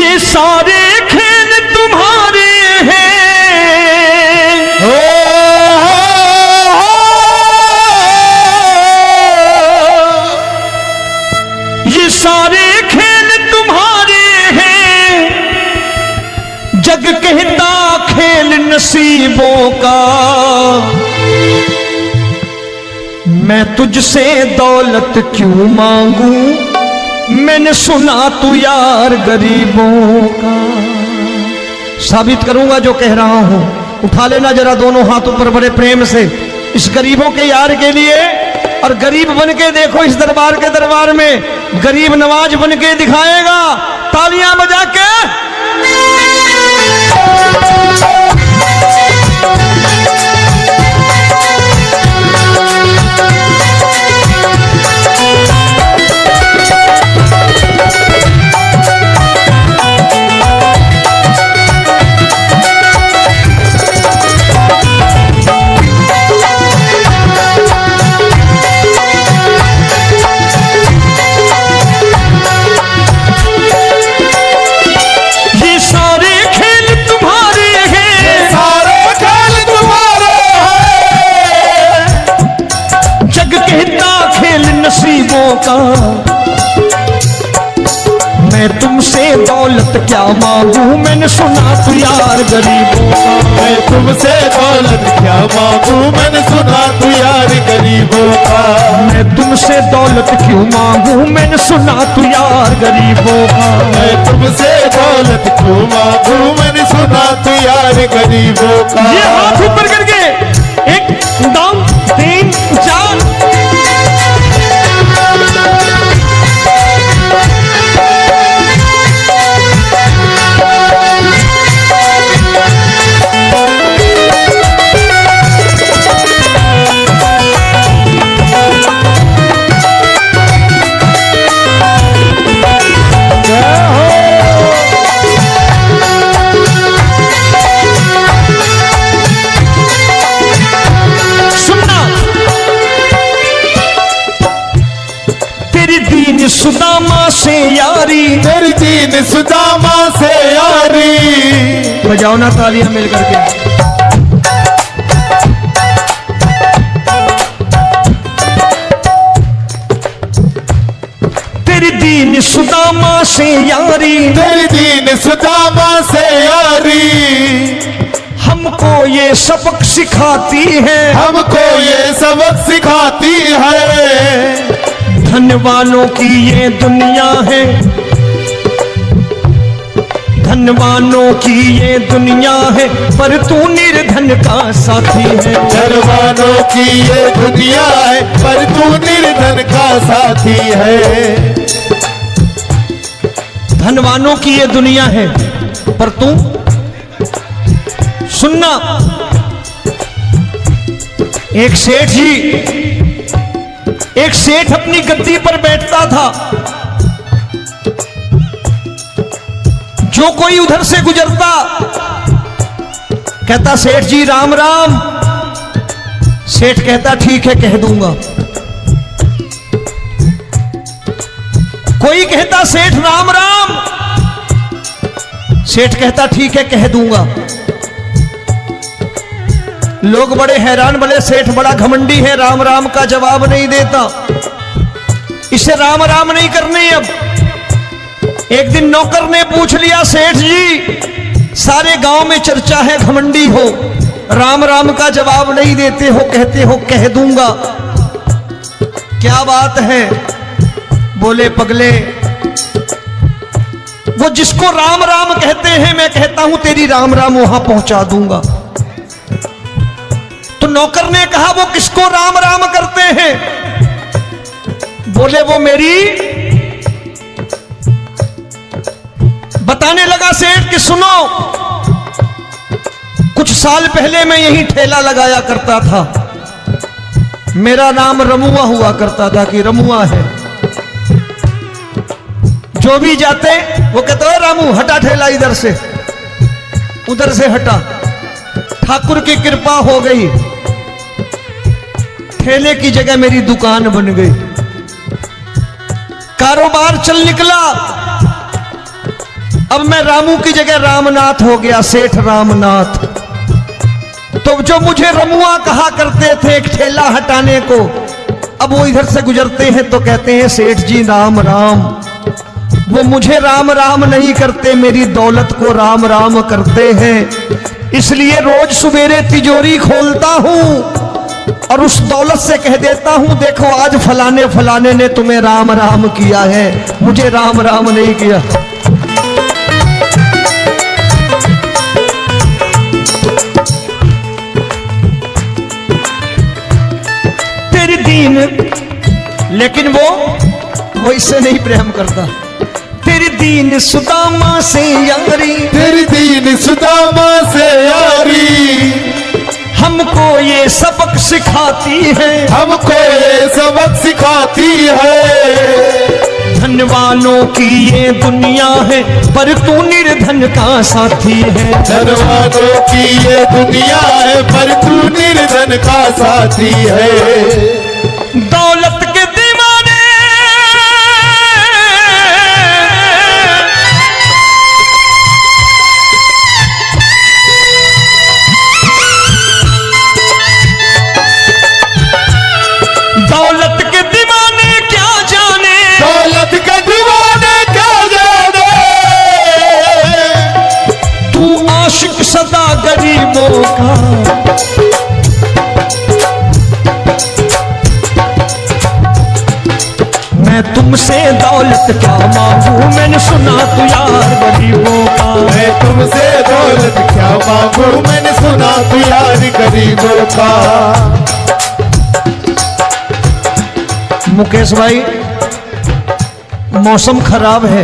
ये सारे खेल तुम्हारे हैं, ये सारे खेल तुम्हारे हैं, जग कहता खेल नसीबों का। मैं तुझसे दौलत क्यों मांगू, मैंने सुना तू यार गरीबों का। साबित करूंगा जो कह रहा हूं। उठा लेना जरा दोनों हाथों पर बड़े प्रेम से इस गरीबों के यार के लिए। और गरीब बन के देखो इस दरबार के दरबार में गरीब नवाज बन के दिखाएगा, तालियां बजा के। का मैं तुमसे दौलत क्या मांगू, मैंने सुना तू यार गरीबों का। मैं तुमसे दौलत क्या मांगू, मैंने सुना तू यार गरीबों का। मैं तुमसे दौलत क्यों मांगू, मैंने सुना तू यार गरीबों का। मैं तुमसे दौलत क्यों मांगू, मैंने सुना तू यार गरीबों का। ये हाथ ऊपर करके 1 2 3 4। सुदामा से यारी, तेरी दीन सुदामा से यारी। बजाओ ना तालियां मिल करके। तेरी दीन सुदामा से यारी, तेरी दीन सुदामा से यारी। हमको ये सबक सिखाती है, हमको ये सबक सिखाती है। धन वालों की ये दुनिया है, धन वालों की ये दुनिया है, पर तू निर्धन का साथी है। धन वालों की ये दुनिया है, पर तू निर्धन का साथी है। धन वालों की ये दुनिया है, पर तू सुनना। एक सेठ जी, एक सेठ अपनी गद्दी पर बैठता था। जो कोई उधर से गुजरता कहता सेठ जी राम राम। सेठ कहता ठीक है कह दूंगा। कोई कहता सेठ राम राम। सेठ कहता ठीक है कह दूंगा। लोग बड़े हैरान, बोले सेठ बड़ा घमंडी है, राम राम का जवाब नहीं देता, इसे राम राम नहीं करने। अब एक दिन नौकर ने पूछ लिया, सेठ जी सारे गांव में चर्चा है घमंडी हो, राम राम का जवाब नहीं देते हो, कहते हो कह दूंगा, क्या बात है? बोले पगले, वो जिसको राम राम कहते हैं मैं कहता हूं तेरी राम राम वहां पहुंचा दूंगा। तो नौकर ने कहा वो किसको राम राम करते हैं? बोले वो मेरी। बताने लगा सेठ कि सुनो, कुछ साल पहले मैं यही ठेला लगाया करता था, मेरा नाम रमुआ हुआ करता था कि रमुआ है। जो भी जाते वो कहते हो रामू हटा ठेला इधर से, उधर से हटा। ठाकुर की कृपा हो गई, ठेले की जगह मेरी दुकान बन गई, कारोबार चल निकला। अब मैं रामू की जगह रामनाथ हो गया, सेठ रामनाथ। तो जो मुझे रमुआ कहा करते थे एक ठेला हटाने को, अब वो इधर से गुजरते हैं तो कहते हैं सेठ जी राम राम। वो मुझे राम राम नहीं करते, मेरी दौलत को राम राम करते हैं। इसलिए रोज सवेरे तिजोरी खोलता हूं और उस दौलत से कह देता हूं, देखो आज फलाने फलाने ने तुम्हें राम राम किया है, मुझे राम राम नहीं किया। तेरी दीन, लेकिन वो इससे नहीं प्रेम करता। तेरी दीन सुदामा से यारी, तेरी दीन सुदामा से यारी, हमको ये सबक सिखाती है, हमको ये सबक सिखाती है। धन वालों की ये दुनिया है, पर तू निर्धन का साथी है। धन वालों की ये दुनिया है, पर तू निर्धन का साथी है। दौलत के दीवाने दौलत के दीवाने क्या जाने, दौलत के दीवाने क्या जाने। तू आशिक सदा गरीबों का। मैं तुमसे दौलत क्या मांगू, मैंने सुना तू यार गरीबों का। मैं तुमसे दौलत क्या मांगू, मैंने सुना तू यार गरीबों का। मुकेश भाई, मौसम खराब है,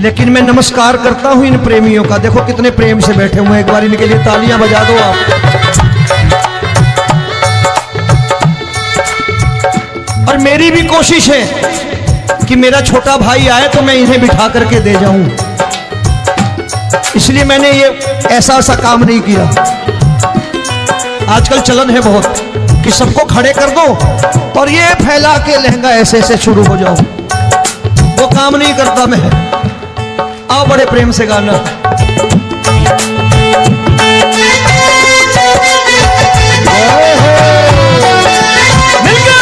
लेकिन मैं नमस्कार करता हूं इन प्रेमियों का। देखो कितने प्रेम से बैठे हुए हैं, एक बार इनके लिए तालियां बजा दो आप। और मेरी भी कोशिश है कि मेरा छोटा भाई आए तो मैं इन्हें बिठा करके दे जाऊं, इसलिए मैंने ये ऐसा काम नहीं किया। आजकल चलन है बहुत कि सबको खड़े कर दो और ये फैला के लहंगा ऐसे ऐसे शुरू हो जाओ, वो काम नहीं करता मैं। आओ बड़े प्रेम से गाना। मिल गया।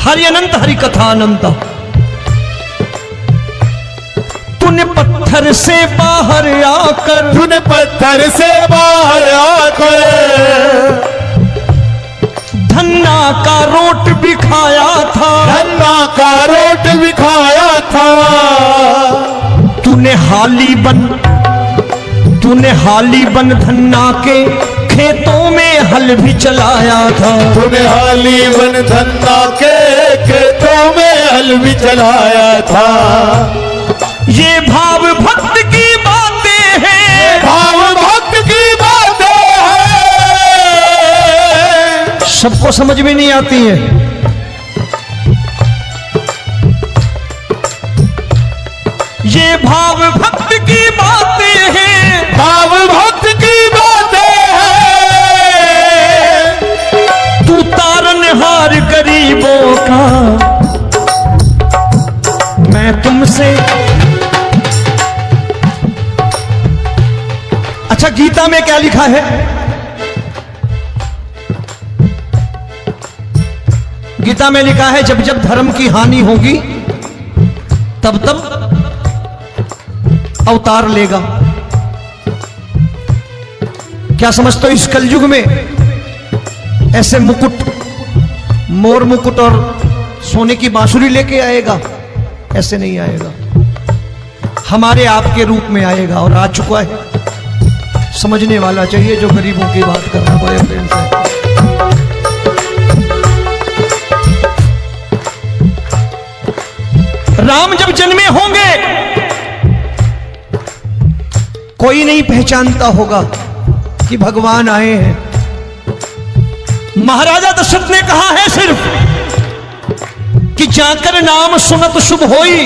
हरि अनंत हरि कथा अनंत। तूने पत्थर से बाहर आकर, तूने पत्थर से बाहर आकर धन्ना का रोट भी खाया था, धन्ना का रोट भी खाया था। तूने हाली बन धन्ना के खेतों में हल भी चलाया था। तूने हाली बन धन्ना के खेतों में हल भी चलाया था। ये भाव भक्त की बातें हैं, भाव भक्त की बातें हैं। सबको समझ में नहीं आती है। ये भाव भक्त की बातें हैं, भाव भक्त की बातें हैं। तू तारनहार गरीबों का। मैं तुमसे। अच्छा, गीता में क्या लिखा है? गीता में लिखा है जब जब धर्म की हानि होगी तब तब अवतार लेगा। क्या समझते हो, इस कलयुग में ऐसे मुकुट, मोर मुकुट और सोने की बांसुरी लेके आएगा? ऐसे नहीं आएगा, हमारे आपके रूप में आएगा और आ चुका है। समझने वाला चाहिए जो गरीबों की बात करना बड़े प्रेम से। राम जब जन्मे होंगे कोई नहीं पहचानता होगा, कि भगवान आए हैं। महाराजा दशरथ ने कहा है सिर्फ कि जाकर नाम सुनत शुभ होई,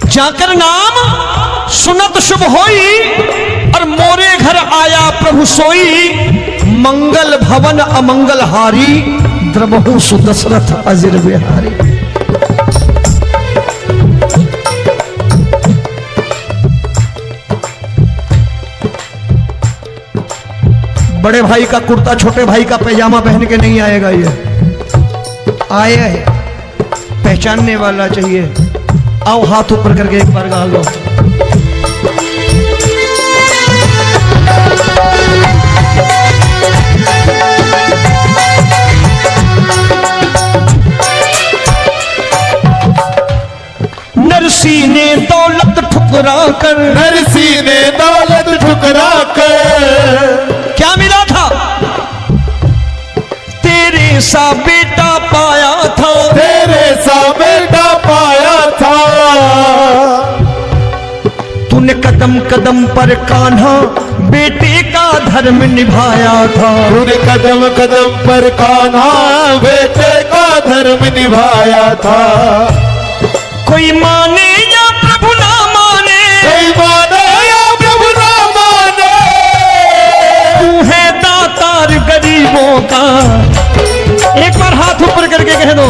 जाकर नाम सुनत शुभ होई, और मोरे घर आया प्रभु सोई, मंगल भवन अमंगल हारी, द्रबहु सुदशरथ अजिर बिहारी। बड़े भाई का कुर्ता छोटे भाई का पैजामा पहन के नहीं आएगा, ये आया है पहचानने वाला चाहिए। आओ हाथ ऊपर करके एक बार गा लो। नरसी ने दौलत ठुकरा कर, नरसी ने दौलत ठुकरा कर, क्या मिला था? तेरे सा बेटा पाया था, तेरे सा बेटा पाया था। तूने कदम कदम पर कान्हा बेटे का धर्म निभाया था, तूने कदम कदम पर कान्हा बेटे का धर्म निभाया था। कोई माने या प्रभु ना माने, कोई माने या प्रभु ना माने, तू है दातार गरीबों का। एक बार हाथ ऊपर करके कह दो,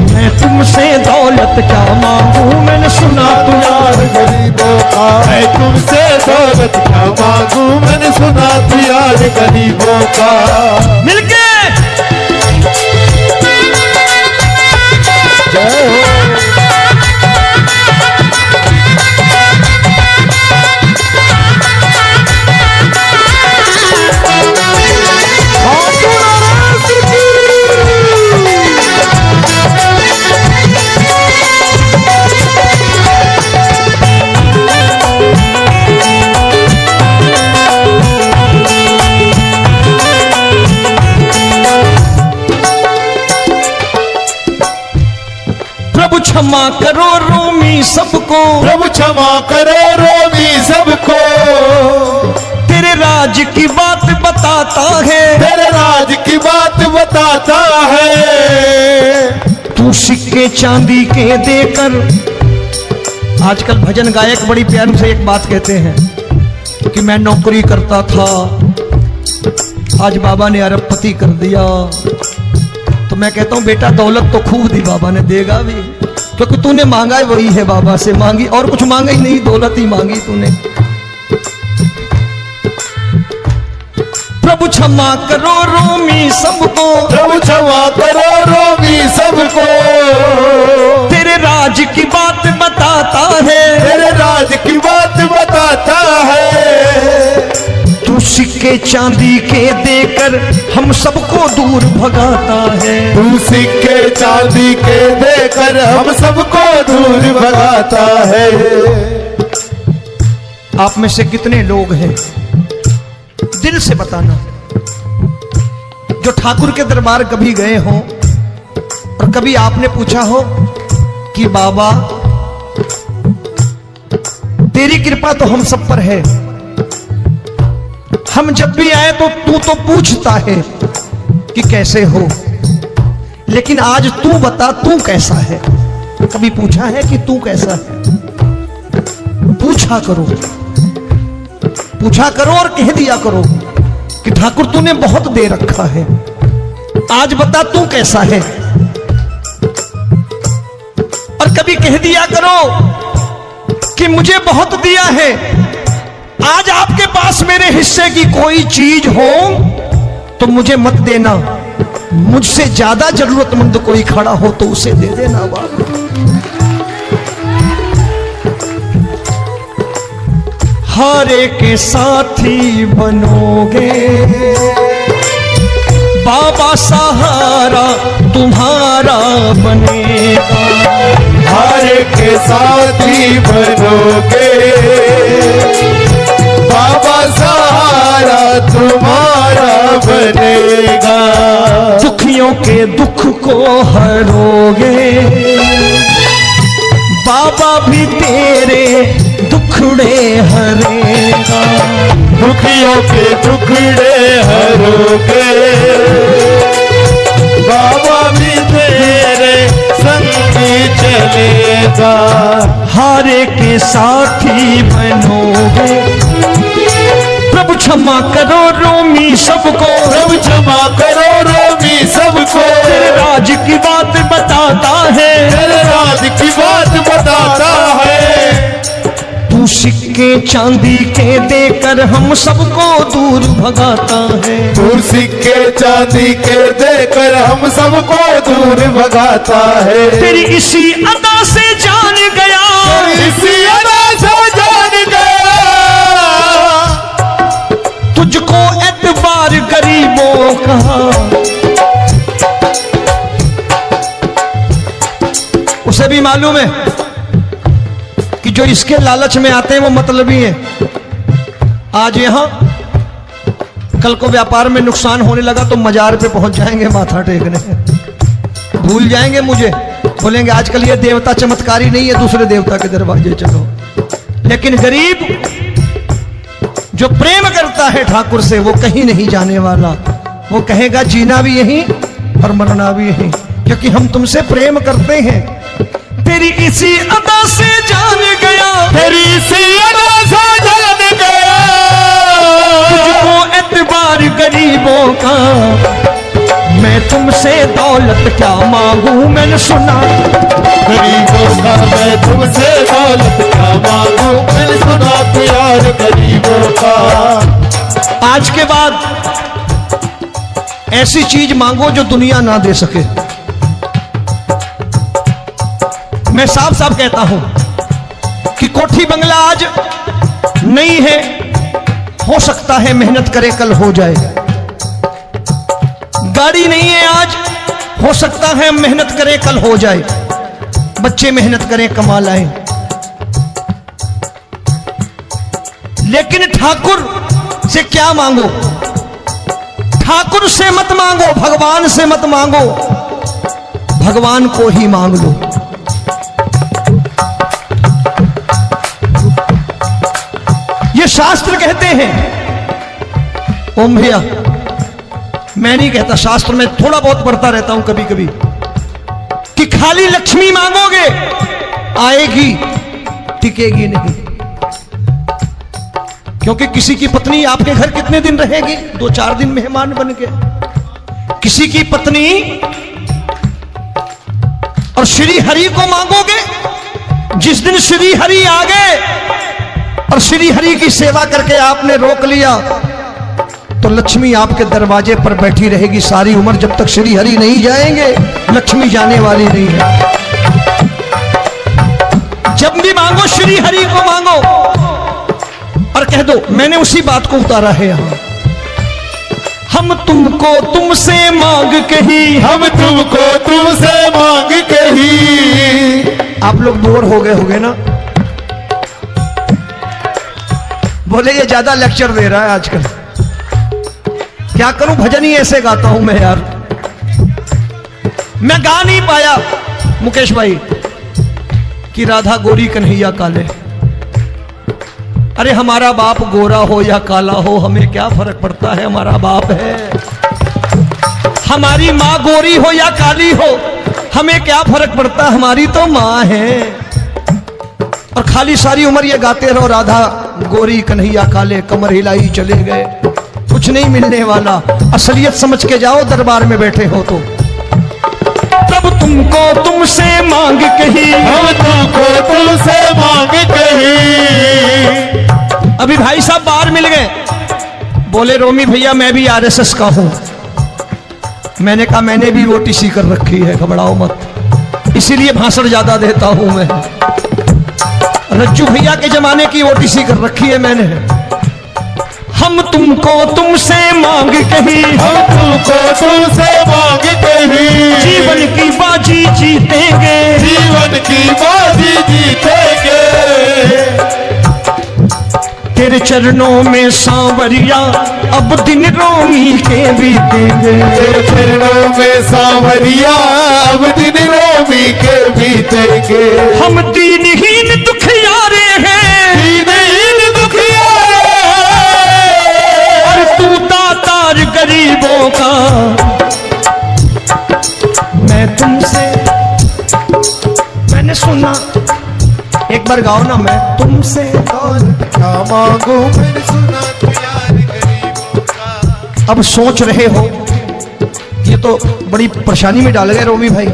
मैं तुमसे दौलत क्या मांगू, मैंने सुना तू यार गरीबों का। मैं तुमसे दौलत क्या मांगू, मैंने सुना तू यार गरीबों का। मिलके जय हो। प्रभु क्षमा करो रोमी सबको, प्रभु क्षमा करो रोमी सबको। तेरे राज की बात बताता है, तेरे राज की बात बताता है। तू सिक्के चांदी के देकर। आजकल भजन गायक बड़ी प्यार से एक बात कहते हैं कि मैं नौकरी करता था, आज बाबा ने अरबपति कर दिया। तो मैं कहता हूं बेटा दौलत तो खूब दी बाबा ने, देगा भी, क्योंकि तूने मांगा है वही है बाबा से मांगी, और कुछ मांगा ही नहीं, दौलत ही मांगी तूने। प्रभु क्षमा करो रोमी सबको, प्रभु क्षमा करो रोमी सबको। तेरे राज की बात बताता है, तेरे राज की बात बताता है। तू सिक्के चांदी के देकर हम सबको दूर भगाता है। तू सिक्के चांदी के देकर हम सबको दूर भगाता है। आप में से कितने लोग हैं, दिल से बताना, जो ठाकुर के दरबार कभी गए हो और कभी आपने पूछा हो कि बाबा तेरी कृपा तो हम सब पर है, हम जब भी आए तो तू तो पूछता है कि कैसे हो, लेकिन आज तू बता तू कैसा है। कभी पूछा है कि तू कैसा है? पूछा करो, पूछा करो और कह दिया करो कि ठाकुर तूने बहुत दे रखा है, आज बता तू कैसा है। और कभी कह दिया करो कि मुझे बहुत दिया है, आज आपके पास मेरे हिस्से की कोई चीज हो तो मुझे मत देना, मुझसे ज्यादा जरूरतमंद कोई खड़ा हो तो उसे दे देना बाबा। हारे के साथी बनोगे बाबा, सहारा तुम्हारा बनेगा। हारे के साथी बनोगे बाबा, सहारा तुम्हारा बनेगा। दुखियों के दुख को हरोगे बाबा, भी तेरे दुखड़े हरेगा। दुखियों के टुकड़े हरोगे, बाबा भी तेरे संगी चलेगा। हारे के साथी बनोगे, प्रभु क्षमा करो रोमी सबको, प्रभु क्षमा करो रोमी सबको, तेरे राज की बात बताता है, तेरे राज की बात बताता है। तू सिक्के चांदी के देकर हम सबको दूर भगाता है, तू सिक्के चांदी के देकर हम सबको दूर भगाता है। तेरी इसी अदा से जान गया, इसी अदा से जान गया, तुझको एतबार गरीबों का। उसे भी मालूम है कि जो इसके लालच में आते हैं वो मतलबी हैं। आज यहां कल को व्यापार में नुकसान होने लगा तो मजार पे पहुंच जाएंगे माथा टेकने, भूल जाएंगे मुझे, बोलेंगे आजकल ये देवता चमत्कारी नहीं है, दूसरे देवता के दरवाजे चलो। लेकिन गरीब जो प्रेम करता है ठाकुर से वो कहीं नहीं जाने वाला, वो कहेगा जीना भी यहीं और मरना भी यहीं, क्योंकि हम तुमसे प्रेम करते हैं। तेरी इसी अदा से जान गया, तेरी इसी अदा से जान गया, तुझको एतबार गरीबों का। मैं तुमसे दौलत क्या मांगू, मैंने सुना गरीबों का मैं तुमसे दौलत क्या मांगू, मैंने सुना प्यार गरीबों का। आज के बाद ऐसी चीज मांगो जो दुनिया ना दे सके। मैं साफ साफ कहता हूं कि कोठी बंगला आज नहीं है, हो सकता है मेहनत करे कल हो जाए। गाड़ी नहीं है आज, हो सकता है मेहनत करें कल हो जाए। बच्चे मेहनत करें कमा लाएं, लेकिन ठाकुर से क्या मांगो? ठाकुर से मत मांगो, भगवान से मत मांगो, भगवान को ही मांग लो। ये शास्त्र कहते हैं। ओम भैया, मैं नहीं कहता, शास्त्र में थोड़ा बहुत पढ़ता रहता हूं कभी कभी, कि खाली लक्ष्मी मांगोगे आएगी, टिकेगी नहीं। क्योंकि किसी की पत्नी आपके घर कितने दिन रहेगी? 2-4 दिन मेहमान बन के। किसी की पत्नी और श्री हरि को मांगोगे, जिस दिन श्री हरि आ गए और श्री हरि की सेवा करके आपने रोक लिया तो लक्ष्मी आपके दरवाजे पर बैठी रहेगी सारी उम्र। जब तक श्री हरि नहीं जाएंगे लक्ष्मी जाने वाली नहीं है। जब भी मांगो श्री हरि को मांगो और कह दो मैंने उसी बात को उतारा है यहां। हम तुमको तुमसे मांग कही, हम तुमको तुमसे मांग कही। आप लोग बोर हो गए ना? बोले ये ज्यादा लेक्चर दे रहा है आजकल। क्या करूं, भजन ही ऐसे गाता हूं मैं यार। मैं गा नहीं पाया मुकेश भाई कि राधा गोरी कन्हैया काले। अरे हमारा बाप गोरा हो या काला हो हमें क्या फर्क पड़ता है, हमारा बाप है। हमारी माँ गोरी हो या काली हो हमें क्या फर्क पड़ता, हमारी तो माँ है। और खाली सारी उम्र ये गाते रहो राधा गोरी कन्हैया काले, कमर हिलाई चले गए, कुछ नहीं मिलने वाला। असलियत समझ के जाओ दरबार में बैठे हो तो। प्रभु तुमको तुमसे मांग कही, हम तुमको तुमसे मांग कही। अभी भाई साहब बाहर मिल गए, बोले रोमी भैया मैं भी आरएसएस का हूं। मैंने कहा मैंने भी ओटीसी कर रखी है, घबराओ मत, इसीलिए भाषण ज्यादा देता हूं मैं। रज्जू भैया के जमाने की ओटीसी कर रखी है मैंने। हम तुमको तुमसे मांग कही, हम तुमको तुमसे मांग कही। जीवन की बाजी जीतेंगे, जीवन की बाजी जीतेंगे। तेरे चरणों में सांवरिया अब दिन रोमी के बीतेंगे। तेरे चरणों में सांवरिया अब दिन रोमी के बीतेंगे। हम दीनहीन दुखियारे हैं, दीनहीन दुखियारे हैं। बार गाओ ना, मैं तुमसे दौलत क्या मांगू मैंने सुना तू यार गरीबों का। अब सोच रहे हो ये तो बड़ी परेशानी में डाल गए रोमी भाई,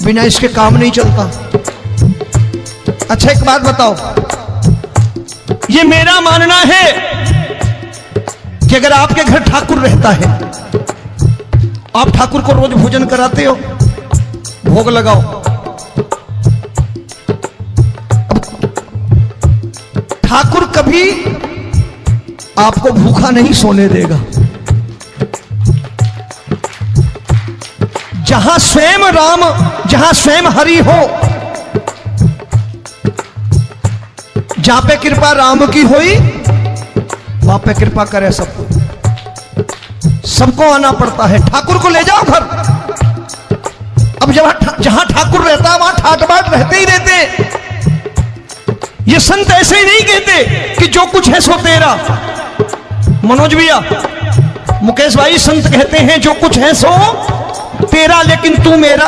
बिना इसके काम नहीं चलता। अच्छा एक बात बताओ, ये मेरा मानना है कि अगर आपके घर ठाकुर रहता है, आप ठाकुर को रोज भोजन कराते हो, भोग लगाओ, अब ठाकुर कभी आपको भूखा नहीं सोने देगा। जहां स्वयं राम, जहां स्वयं हरि हो, जहां पे कृपा राम की हुई वहां पे कृपा करे सबको, सबको आना पड़ता है। ठाकुर को ले जाओ घर। अब जहां ठाकुर रहता है वहां ठाट बाट रहते ही रहते। ये संत ऐसे ही नहीं कहते कि जो कुछ है सो तेरा। मनोज भैया, मुकेश भाई, संत कहते हैं जो कुछ है सो तेरा लेकिन तू मेरा।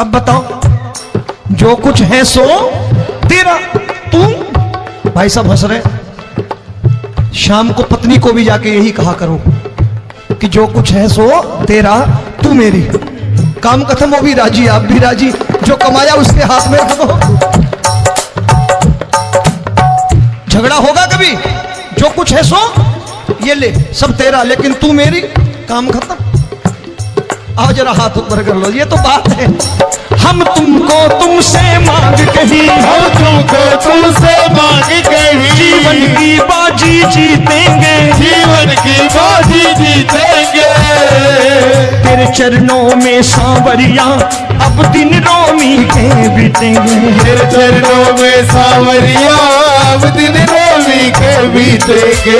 अब बताओ, जो कुछ है सो तेरा, तू। भाई साहब हंस रहे। शाम को पत्नी को भी जाके यही कहा करो कि जो कुछ है सो तेरा, तू मेरी। काम खत्म, वो भी राजी, आप भी राजी, जो कमाया उसके हाथ में रख दो। झगड़ा होगा कभी? जो कुछ है सो ये ले, सब तेरा लेकिन तू मेरी, काम खत्म। आओ जरा हाथ ऊपर कर लो, ये तो बात है। हम तुमको तुमसे मांग कहीं, हम तुमको तुमसे मांग कहीं, जीवन की बाजी जीतेंगे, जीवन की बाजी जीतेंगे। तेरे चरणों में सांवरिया अब दिन रोमी के बीतेंगे। तेरे चरणों में सांवरिया अब दिन रोमी के बीतेंगे।